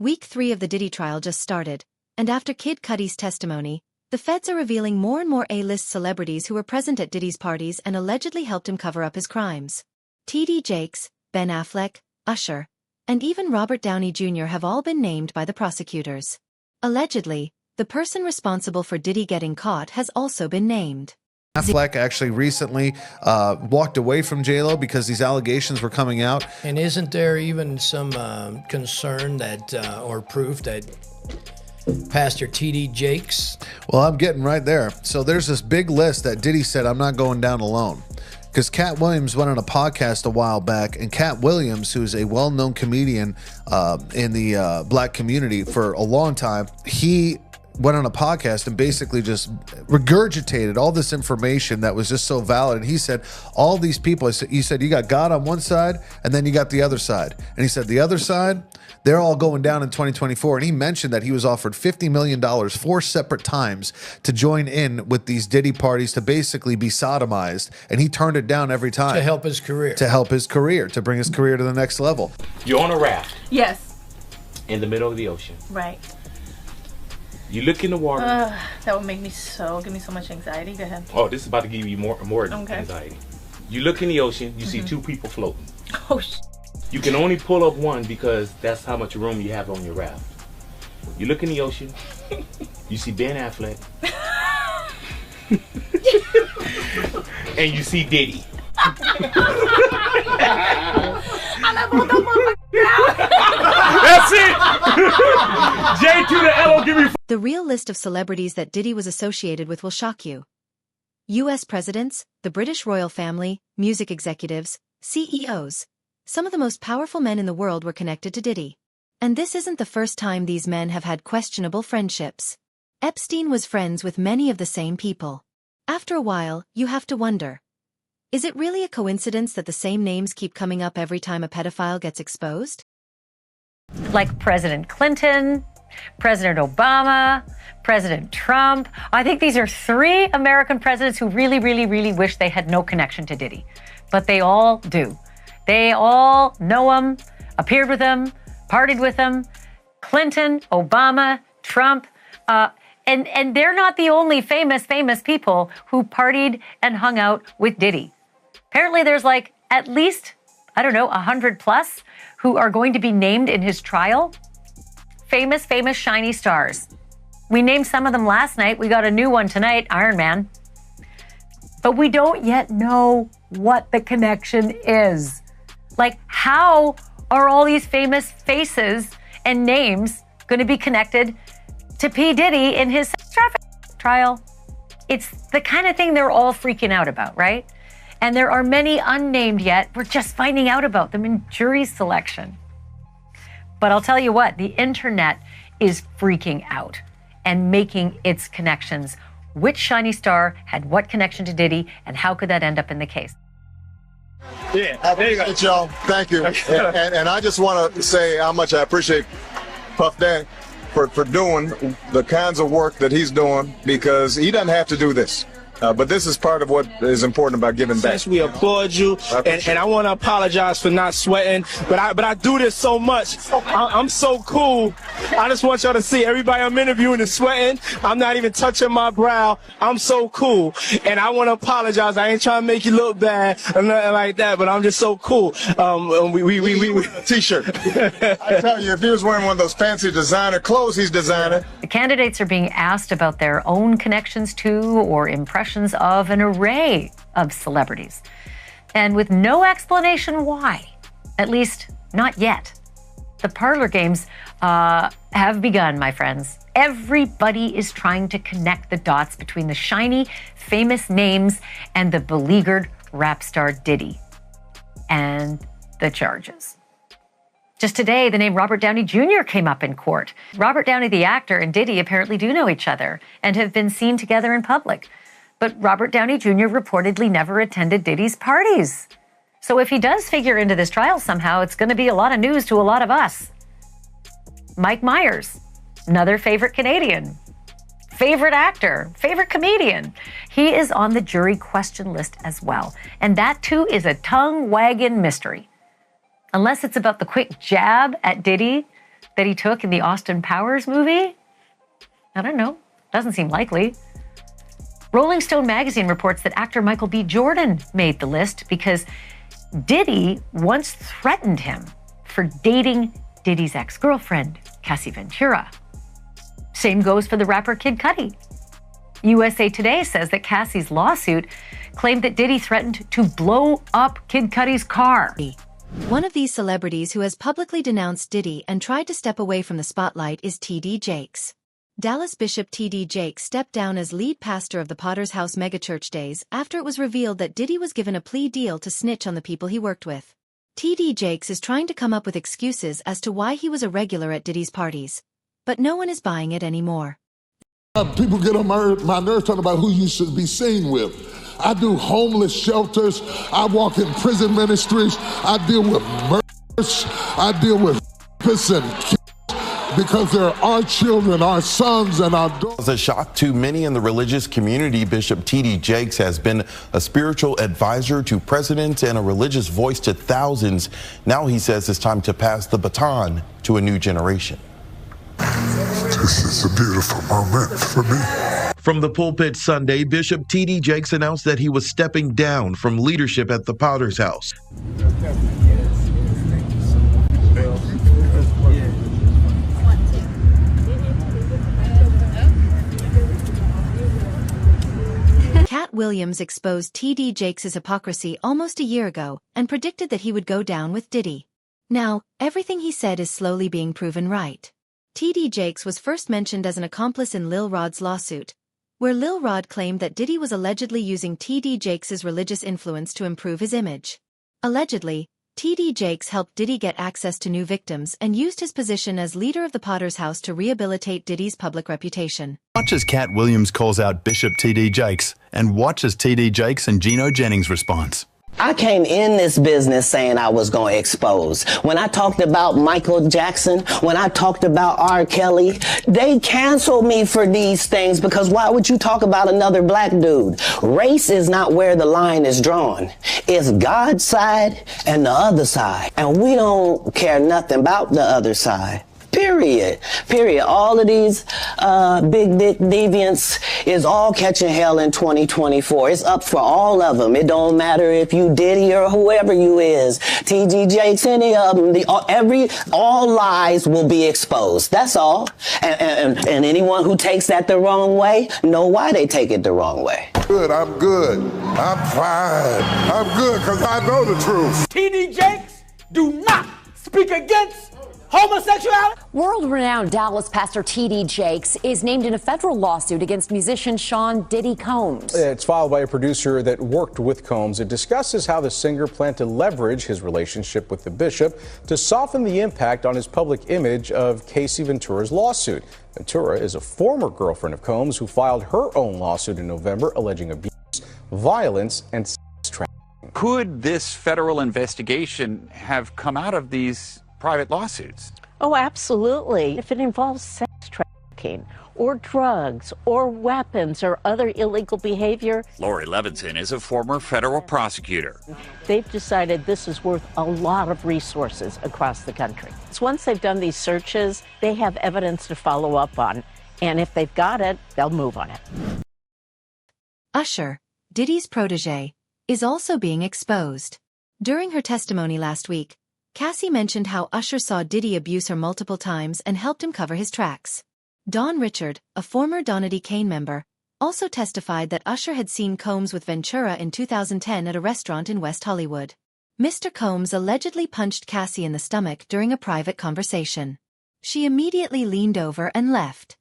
Week 3 of the Diddy trial just started, and after Kid Cudi's testimony, the feds are revealing more and more A-list celebrities who were present at Diddy's parties and allegedly helped him cover up his crimes. T.D. Jakes, Ben Affleck, Usher, and even Robert Downey Jr. have all been named by the prosecutors. Allegedly, the person responsible for Diddy getting caught has also been named. Affleck actually recently walked away from J-Lo because these allegations were coming out. And isn't there even some concern that, or proof that Pastor T.D. Jakes? Well, I'm getting right there. So there's this big list that Diddy said, I'm not going down alone. Because Cat Williams went on a podcast a while back, and Cat Williams, who's a well-known comedian in the black community for a long time, he went on a podcast and basically just regurgitated all this information that was just so valid. And he said, all these people, he said, you got God on one side and then you got the other side. And he said, the other side, they're all going down in 2024. And he mentioned that he was offered $50 million 4 separate times to join in with these Diddy parties to basically be sodomized. And he turned it down every time. To help his career. To help his career, to bring his career to the next level. You're on a raft. Yes. In the middle of the ocean. Right. You look in the water. That would give me so much anxiety. Go ahead. Oh, this is about to give you more okay. anxiety. You look in the ocean, you see 2 people floating. Oh, You can only pull up one because that's how much room you have on your raft. You look in the ocean, you see Ben Affleck, and you see Diddy. That's it! J to the L, give me. The real list of celebrities that Diddy was associated with will shock you. U.S. presidents, the British royal family, music executives, CEOs. Some of the most powerful men in the world were connected to Diddy. And this isn't the first time these men have had questionable friendships. Epstein was friends with many of the same people. After a while, you have to wonder, is it really a coincidence that the same names keep coming up every time a pedophile gets exposed? Like President Clinton, President Obama, President Trump. I think these are 3 American presidents who really wish they had no connection to Diddy. But they all do. They all know him, appeared with him, partied with him. Clinton, Obama, Trump, and they're not the only famous people who partied and hung out with Diddy. Apparently there's like at least, 100 plus who are going to be named in his trial. Famous shiny stars. We named some of them last night. We got a new one tonight, Iron Man. But we don't yet know what the connection is. Like, how are all these famous faces and names going to be connected to P. Diddy in his traffic trial? It's the kind of thing they're all freaking out about, right? And there are many unnamed yet. We're just finding out about them in jury selection. But I'll tell you what, the internet is freaking out and making its connections. Which shiny star had what connection to Diddy, and how could that end up in the case? Yeah, there you go. Y'all. Thank you. And I just want to say how much I appreciate Puff Daddy for doing the kinds of work that he's doing, because he doesn't have to do this. But this is part of what is important about giving back. Since we applaud you, and I want to apologize for not sweating, but I do this so much. I'm so cool. I just want y'all to see everybody I'm interviewing is sweating. I'm not even touching my brow. I'm so cool, and I want to apologize. I ain't trying to make you look bad or nothing like that, but I'm just so cool. We T-shirt. I tell you, if he was wearing one of those fancy designer clothes he's designing. The candidates are being asked about their own connections to or impressions of an array of celebrities, and with no explanation why, at least not yet. The parlor games have begun, my friends. Everybody is trying to connect the dots between the shiny, famous names and the beleaguered rap star Diddy and the charges. Just today, the name Robert Downey Jr. came up in court. Robert Downey, the actor, and Diddy apparently do know each other and have been seen together in public. But Robert Downey Jr. reportedly never attended Diddy's parties. So if he does figure into this trial somehow, it's going to be a lot of news to a lot of us. Mike Myers, another favorite Canadian, favorite actor, favorite comedian. He is on the jury question list as well. And that too is a tongue-wagging mystery. Unless it's about the quick jab at Diddy, that he took in the Austin Powers movie? I don't know. Doesn't seem likely. Rolling Stone magazine reports that actor Michael B. Jordan made the list because Diddy once threatened him for dating Diddy's ex-girlfriend, Cassie Ventura. Same goes for the rapper Kid Cudi. USA Today says that Cassie's lawsuit claimed that Diddy threatened to blow up Kid Cudi's car. One of these celebrities who has publicly denounced Diddy and tried to step away from the spotlight is T.D. Jakes. Dallas Bishop T.D. Jakes stepped down as lead pastor of the Potter's House megachurch days after it was revealed that Diddy was given a plea deal to snitch on the people he worked with. T.D. Jakes is trying to come up with excuses as to why he was a regular at Diddy's parties. But no one is buying it anymore. People get on my nerves talking about who you should be seen with. I do homeless shelters. I walk in prison ministries. I deal with murders. I deal with and kids because they're our children, our sons, and our daughters. As a shock to many in the religious community, Bishop T.D. Jakes has been a spiritual advisor to presidents and a religious voice to thousands. Now he says it's time to pass the baton to a new generation. This is a beautiful moment for me. From the pulpit Sunday, Bishop T.D. Jakes announced that he was stepping down from leadership at the Potter's House. Cat Williams exposed T.D. Jakes' hypocrisy almost a year ago and predicted that he would go down with Diddy. Now, everything he said is slowly being proven right. T.D. Jakes was first mentioned as an accomplice in Lil Rod's lawsuit, where Lil Rod claimed that Diddy was allegedly using T.D. Jakes' religious influence to improve his image. Allegedly, T.D. Jakes helped Diddy get access to new victims and used his position as leader of the Potter's House to rehabilitate Diddy's public reputation. Watch as Cat Williams calls out Bishop T.D. Jakes, and watch as T.D. Jakes and Gino Jennings responds. I came in this business saying I was going to expose. When I talked about Michael Jackson, when I talked about R. Kelly, they canceled me for these things because why would you talk about another black dude? Race is not where the line is drawn. It's God's side and the other side. And we don't care nothing about the other side. Period. All of these big dick deviants is all catching hell in 2024. It's up for all of them. It don't matter if you Diddy or whoever you is. T.D. Jakes, any of them. All lies will be exposed. That's all. And anyone who takes that the wrong way, know why they take it the wrong way. Good. I'm good. I'm fine. I'm good because I know the truth. T.D. Jakes, do not speak against homosexuality? World-renowned Dallas pastor T.D. Jakes is named in a federal lawsuit against musician Sean Diddy Combs. It's filed by a producer that worked with Combs. It discusses how the singer planned to leverage his relationship with the bishop to soften the impact on his public image of Cassie Ventura's lawsuit. Ventura is a former girlfriend of Combs who filed her own lawsuit in November alleging abuse, violence, and sex trafficking. Could this federal investigation have come out of these private lawsuits? Oh, absolutely. If it involves sex trafficking or drugs or weapons or other illegal behavior. Lori Levinson is a former federal prosecutor. They've decided this is worth a lot of resources across the country. So once they've done these searches, they have evidence to follow up on. And if they've got it, they'll move on it. Usher, Diddy's protege, is also being exposed. During her testimony last week, Cassie mentioned how Usher saw Diddy abuse her multiple times and helped him cover his tracks. Don Richard, a former Donity Kane member, also testified that Usher had seen Combs with Ventura in 2010 at a restaurant in West Hollywood. Mr. Combs allegedly punched Cassie in the stomach during a private conversation. She immediately leaned over and left.